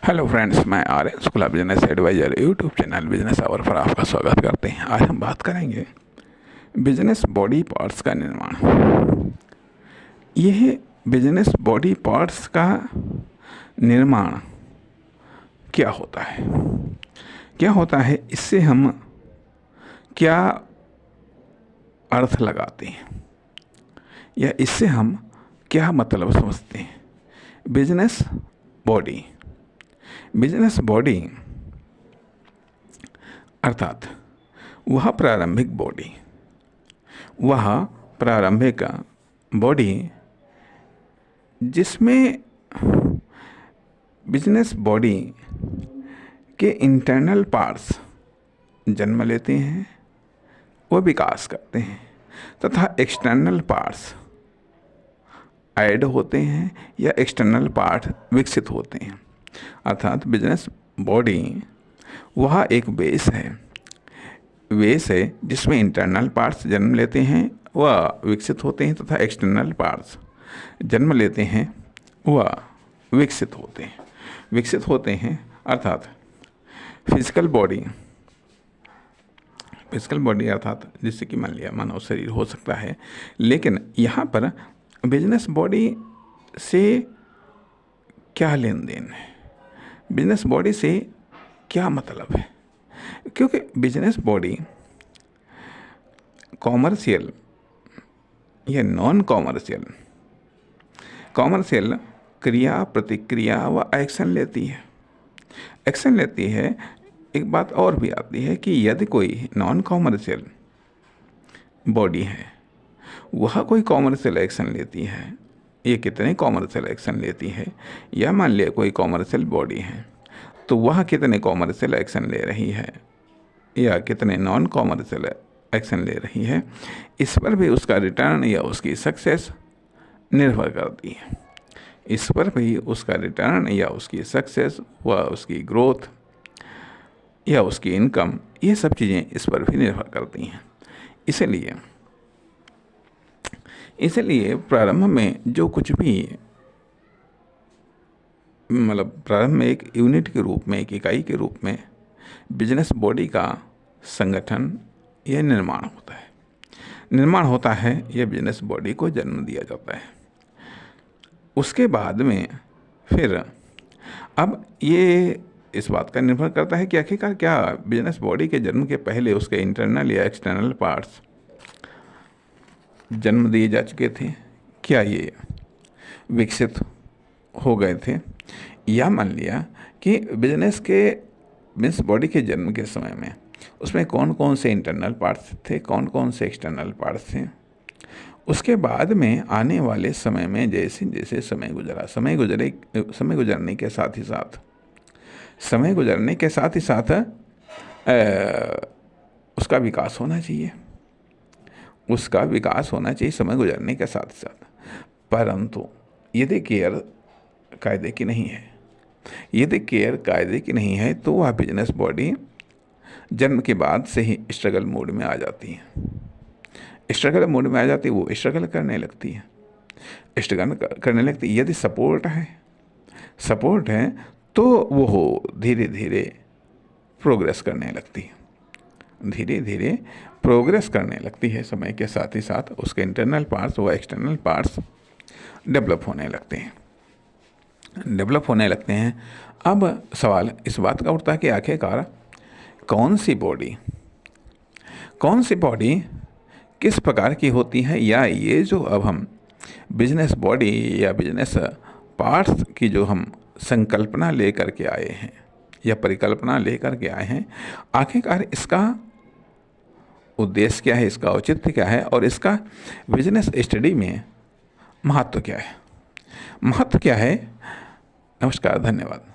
Hello friends, मैं Aryan school of business advisor YouTube channel business hour पर आपका स्वागत करते हैं। आज हम बात करेंगे बिजनेस बॉडी पार्ट्स का निर्माण। यह बिजनेस बॉडी पार्ट्स का निर्माण क्या होता है, इससे हम क्या अर्थ लगाते हैं या इससे हम क्या मतलब समझते हैं। बिजनेस बॉडी अर्थात वह प्रारंभिक बॉडी जिसमें बिजनेस बॉडी के इंटरनल पार्ट्स जन्म लेते हैं, वो विकास करते हैं तथा एक्सटर्नल पार्ट्स ऐड होते हैं या एक्सटर्नल पार्ट विकसित होते हैं। अर्थात बिजनेस बॉडी वह एक बेस है जिसमें इंटरनल पार्ट्स जन्म लेते हैं, वह विकसित होते हैं तथा एक्सटर्नल पार्ट्स जन्म लेते हैं, वह विकसित होते हैं। अर्थात फिजिकल बॉडी अर्थात जिससे कि मान लिया मानव शरीर हो सकता है, लेकिन यहाँ पर बिजनेस बॉडी से क्या लेन देन है, बिजनेस बॉडी से क्या मतलब है। क्योंकि बिजनेस बॉडी कॉमर्शियल या नॉन कॉमर्शियल क्रिया, प्रतिक्रिया व एक्शन लेती है। एक बात और भी आती है कि यदि कोई नॉन कॉमर्शियल बॉडी है, वह कोई कॉमर्शियल एक्शन लेती है, ये कितने कॉमर्शियल एक्शन लेती है, या मान लिया कोई कॉमर्शियल बॉडी है तो वह कितने कॉमर्शियल एक्शन ले रही है या कितने नॉन कॉमर्शियल एक्शन ले रही है, इस पर भी उसका रिटर्न या उसकी सक्सेस निर्भर करती है। इस पर भी उसका रिटर्न या उसकी सक्सेस व उसकी ग्रोथ या उसकी इनकम, ये सब चीज़ें इस पर भी निर्भर करती हैं। इसलिए प्रारंभ में जो कुछ भी प्रारंभ में एक यूनिट के रूप में, एक इकाई के रूप में बिजनेस बॉडी का संगठन या निर्माण होता है। यह बिजनेस बॉडी को जन्म दिया जाता है। उसके बाद में फिर अब ये इस बात का निर्भर करता है कि आखिरकार क्या बिजनेस बॉडी के जन्म के पहले उसके इंटरनल या एक्सटर्नल पार्ट्स जन्म दिए जा चुके थे, क्या ये विकसित हो गए थे, या मान लिया कि बिजनेस बॉडी के जन्म के समय में उसमें कौन कौन से इंटरनल पार्ट्स थे, कौन कौन से एक्सटर्नल पार्ट्स थे। उसके बाद में आने वाले समय में जैसे जैसे समय गुजरने के साथ ही साथ उसका विकास होना चाहिए, समय गुजरने के साथ ही साथ। परंतु यदि केयर कायदे की नहीं है तो वह बिजनेस बॉडी जन्म के बाद से ही स्ट्रगल मोड में आ जाती है। वो स्ट्रगल करने लगती है। यदि सपोर्ट है तो वो धीरे धीरे प्रोग्रेस करने लगती है। समय के साथ ही साथ उसके इंटरनल पार्ट्स व एक्सटर्नल पार्ट्स डेवलप होने लगते हैं। अब सवाल इस बात का उठता है कि आखिरकार कौन सी बॉडी किस प्रकार की होती है, या ये जो अब हम बिजनेस बॉडी या बिजनेस पार्ट्स की जो हम संकल्पना लेकर के आए हैं या परिकल्पना लेकर के आए हैं, आखिरकार इसका उद्देश्य क्या है, इसका औचित्य क्या है और इसका बिजनेस स्टडी में महत्व क्या है। नमस्कार, धन्यवाद।